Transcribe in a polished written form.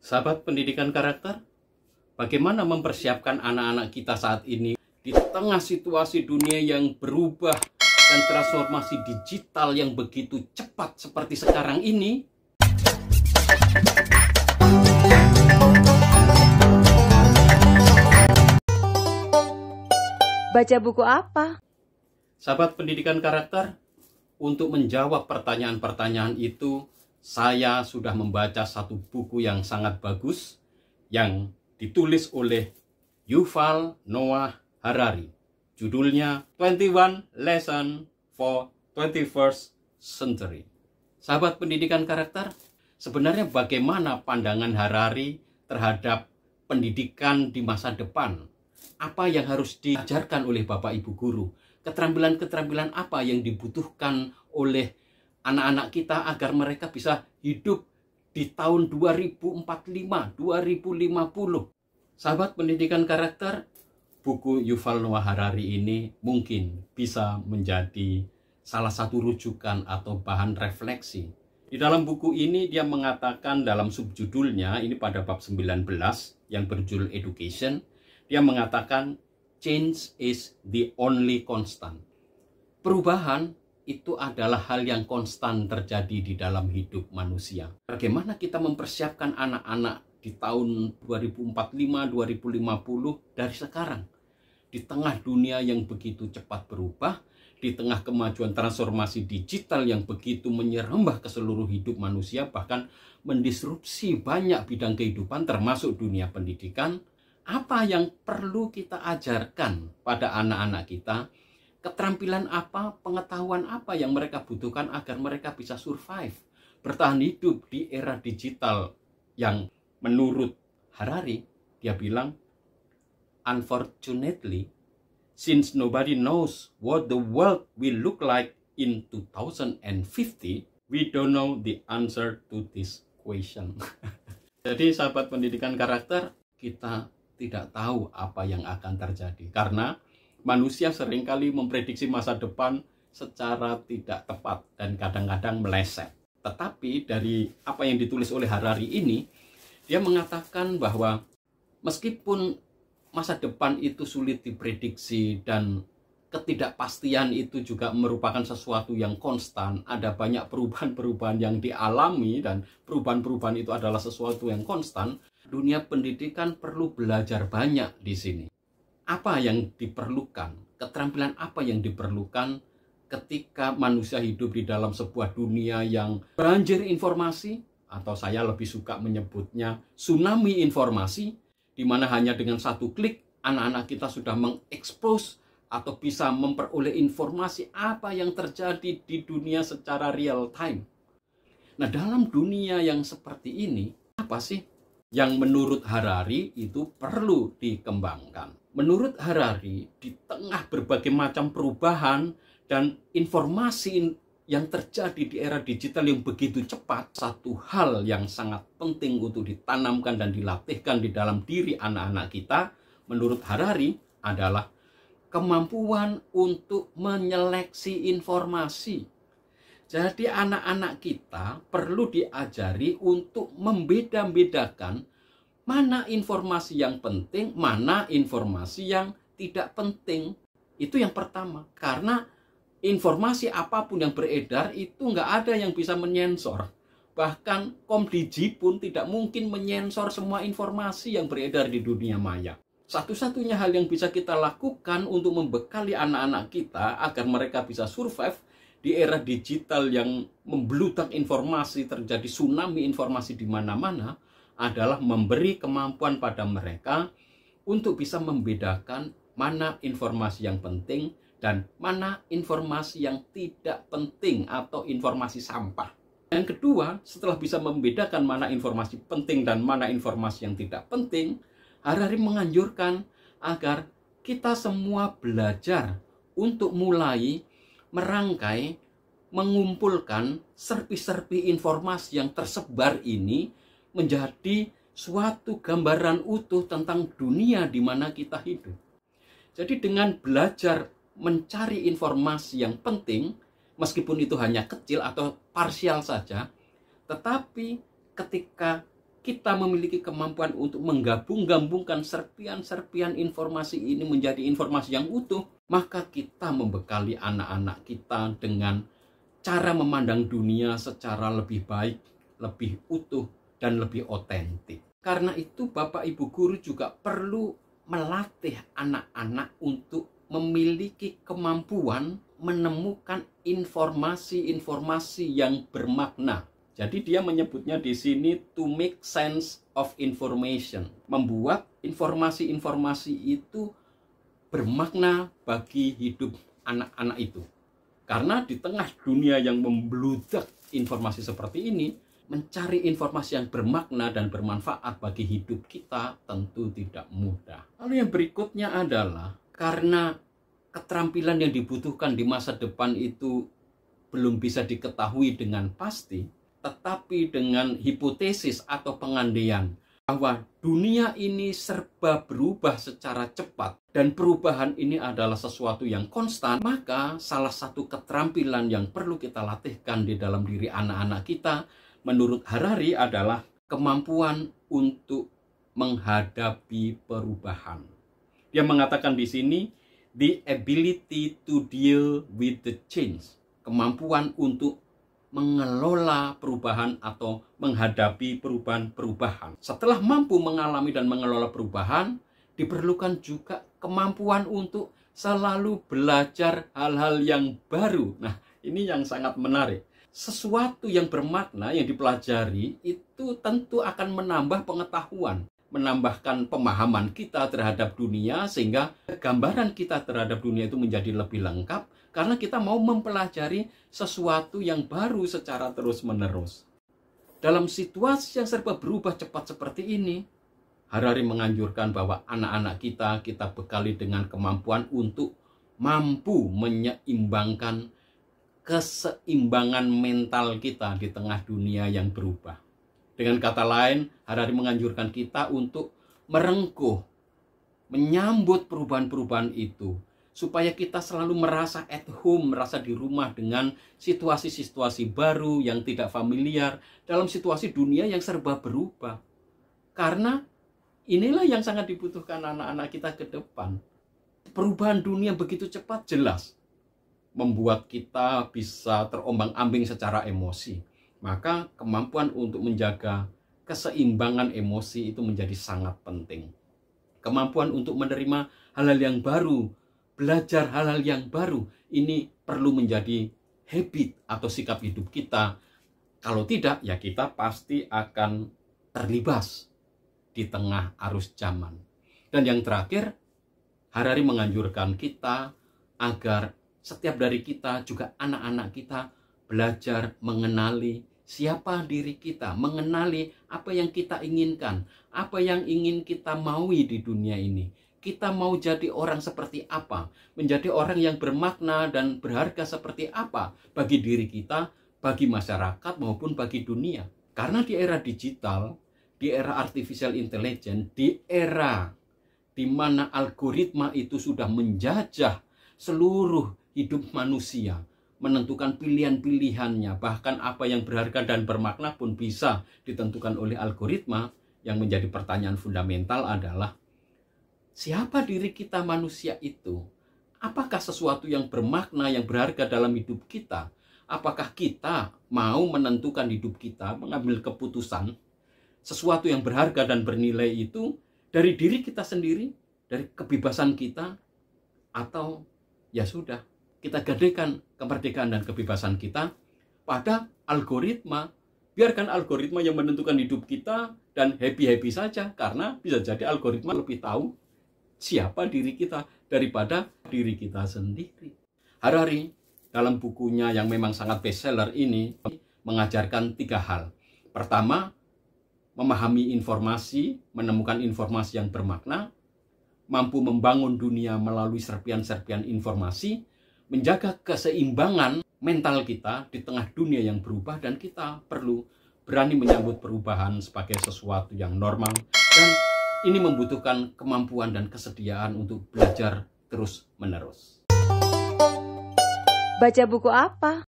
Sahabat pendidikan karakter, bagaimana mempersiapkan anak-anak kita saat ini di tengah situasi dunia yang berubah dan transformasi digital yang begitu cepat seperti sekarang ini? Baca buku apa? Sahabat pendidikan karakter, untuk menjawab pertanyaan-pertanyaan itu, saya sudah membaca satu buku yang sangat bagus yang ditulis oleh Yuval Noah Harari. Judulnya 21 Lesson for 21st Century. Sahabat pendidikan karakter, sebenarnya bagaimana pandangan Harari terhadap pendidikan di masa depan? Apa yang harus diajarkan oleh Bapak Ibu guru? Keterampilan-keterampilan apa yang dibutuhkan oleh anak-anak kita agar mereka bisa hidup di tahun 2045, 2050. Sahabat pendidikan karakter, buku Yuval Noah Harari ini mungkin bisa menjadi salah satu rujukan atau bahan refleksi. Di dalam buku ini dia mengatakan dalam subjudulnya, ini pada bab 19 yang berjudul Education, dia mengatakan change is the only constant. Perubahan itu adalah hal yang konstan terjadi di dalam hidup manusia. Bagaimana kita mempersiapkan anak-anak di tahun 2045-2050 dari sekarang? Di tengah dunia yang begitu cepat berubah, di tengah kemajuan transformasi digital yang begitu menyerembah ke seluruh hidup manusia, bahkan mendisrupsi banyak bidang kehidupan termasuk dunia pendidikan, apa yang perlu kita ajarkan pada anak-anak kita? Keterampilan apa, pengetahuan apa yang mereka butuhkan agar mereka bisa survive, bertahan hidup di era digital yang menurut Harari, dia bilang, unfortunately, since nobody knows what the world will look like in 2050, we don't know the answer to this question. Jadi sahabat pendidikan karakter, kita tidak tahu apa yang akan terjadi karena manusia seringkali memprediksi masa depan secara tidak tepat dan kadang-kadang meleset. Tetapi dari apa yang ditulis oleh Harari ini, dia mengatakan bahwa meskipun masa depan itu sulit diprediksi dan ketidakpastian itu juga merupakan sesuatu yang konstan, ada banyak perubahan-perubahan yang dialami dan perubahan-perubahan itu adalah sesuatu yang konstan, dunia pendidikan perlu belajar banyak di sini. Apa yang diperlukan, keterampilan apa yang diperlukan ketika manusia hidup di dalam sebuah dunia yang banjir informasi, atau saya lebih suka menyebutnya tsunami informasi, di mana hanya dengan satu klik anak-anak kita sudah mengekspos atau bisa memperoleh informasi apa yang terjadi di dunia secara real time. Nah, dalam dunia yang seperti ini, apa sih yang menurut Harari itu perlu dikembangkan? Menurut Harari, di tengah berbagai macam perubahan dan informasi yang terjadi di era digital yang begitu cepat, satu hal yang sangat penting untuk ditanamkan dan dilatihkan di dalam diri anak-anak kita, menurut Harari, adalah kemampuan untuk menyeleksi informasi. Jadi anak-anak kita perlu diajari untuk membeda-bedakan mana informasi yang penting, mana informasi yang tidak penting. Itu yang pertama. Karena informasi apapun yang beredar itu nggak ada yang bisa menyensor. Bahkan Komdiji pun tidak mungkin menyensor semua informasi yang beredar di dunia maya. Satu-satunya hal yang bisa kita lakukan untuk membekali anak-anak kita agar mereka bisa survive di era digital yang membludak informasi, terjadi tsunami informasi di mana-mana, adalah memberi kemampuan pada mereka untuk bisa membedakan mana informasi yang penting dan mana informasi yang tidak penting atau informasi sampah. Yang kedua, setelah bisa membedakan mana informasi penting dan mana informasi yang tidak penting, Harari menganjurkan agar kita semua belajar untuk mulai merangkai, mengumpulkan serpi-serpi informasi yang tersebar ini menjadi suatu gambaran utuh tentang dunia di mana kita hidup. Jadi dengan belajar mencari informasi yang penting, meskipun itu hanya kecil atau parsial saja, tetapi ketika kita memiliki kemampuan untuk menggabung-gabungkan serpian-serpian informasi ini menjadi informasi yang utuh, maka kita membekali anak-anak kita dengan cara memandang dunia secara lebih baik, lebih utuh, dan lebih otentik. Karena itu Bapak Ibu guru juga perlu melatih anak-anak untuk memiliki kemampuan menemukan informasi-informasi yang bermakna. Jadi dia menyebutnya di sini to make sense of information. Membuat informasi-informasi itu bermakna bagi hidup anak-anak itu. Karena di tengah dunia yang membludak informasi seperti ini, mencari informasi yang bermakna dan bermanfaat bagi hidup kita tentu tidak mudah. Lalu yang berikutnya adalah karena keterampilan yang dibutuhkan di masa depan itu belum bisa diketahui dengan pasti, tetapi dengan hipotesis atau pengandaian bahwa dunia ini serba berubah secara cepat dan perubahan ini adalah sesuatu yang konstan, maka salah satu keterampilan yang perlu kita latihkan di dalam diri anak-anak kita menurut Harari adalah kemampuan untuk menghadapi perubahan. Dia mengatakan di sini, the ability to deal with the change. Kemampuan untuk mengelola perubahan atau menghadapi perubahan-perubahan. Setelah mampu mengalami dan mengelola perubahan, diperlukan juga kemampuan untuk selalu belajar hal-hal yang baru. Nah, ini yang sangat menarik. Sesuatu yang bermakna yang dipelajari itu tentu akan menambah pengetahuan, menambahkan pemahaman kita terhadap dunia, sehingga gambaran kita terhadap dunia itu menjadi lebih lengkap karena kita mau mempelajari sesuatu yang baru secara terus-menerus. Dalam situasi yang serba berubah cepat seperti ini, Harari menganjurkan bahwa anak-anak kita bekali dengan kemampuan untuk mampu menyeimbangkan keseimbangan mental kita di tengah dunia yang berubah. Dengan kata lain, Harari menganjurkan kita untuk merengkuh, menyambut perubahan-perubahan itu, supaya kita selalu merasa at home, merasa di rumah dengan situasi-situasi baru yang tidak familiar dalam situasi dunia yang serba berubah. Karena inilah yang sangat dibutuhkan anak-anak kita ke depan. Perubahan dunia begitu cepat, jelas membuat kita bisa terombang-ambing secara emosi. Maka kemampuan untuk menjaga keseimbangan emosi itu menjadi sangat penting. Kemampuan untuk menerima hal-hal yang baru, belajar hal-hal yang baru, ini perlu menjadi habit atau sikap hidup kita. Kalau tidak, ya kita pasti akan terlibas di tengah arus zaman. Dan yang terakhir, Harari menganjurkan kita agar setiap dari kita, juga anak-anak kita, belajar mengenali siapa diri kita, mengenali apa yang kita inginkan, apa yang ingin kita maui di dunia ini. Kita mau jadi orang seperti apa, menjadi orang yang bermakna dan berharga seperti apa bagi diri kita, bagi masyarakat maupun bagi dunia. Karena di era digital, di era artificial intelligence, di era di mana algoritma itu sudah menjajah seluruh hidup manusia, menentukan pilihan-pilihannya, bahkan apa yang berharga dan bermakna pun bisa ditentukan oleh algoritma. Yang menjadi pertanyaan fundamental adalah, siapa diri kita manusia itu? Apakah sesuatu yang bermakna, yang berharga dalam hidup kita? Apakah kita mau menentukan hidup kita, mengambil keputusan sesuatu yang berharga dan bernilai itu dari diri kita sendiri, dari kebebasan kita, atau ya sudah, kita gadaikan kemerdekaan dan kebebasan kita pada algoritma. Biarkan algoritma yang menentukan hidup kita dan happy-happy saja, karena bisa jadi algoritma lebih tahu siapa diri kita daripada diri kita sendiri. Harari dalam bukunya yang memang sangat bestseller ini mengajarkan 3 hal. Pertama, memahami informasi, menemukan informasi yang bermakna, mampu membangun dunia melalui serpian-serpian informasi, menjaga keseimbangan mental kita di tengah dunia yang berubah, dan kita perlu berani menyambut perubahan sebagai sesuatu yang normal, dan ini membutuhkan kemampuan dan kesediaan untuk belajar terus-menerus. Baca buku apa?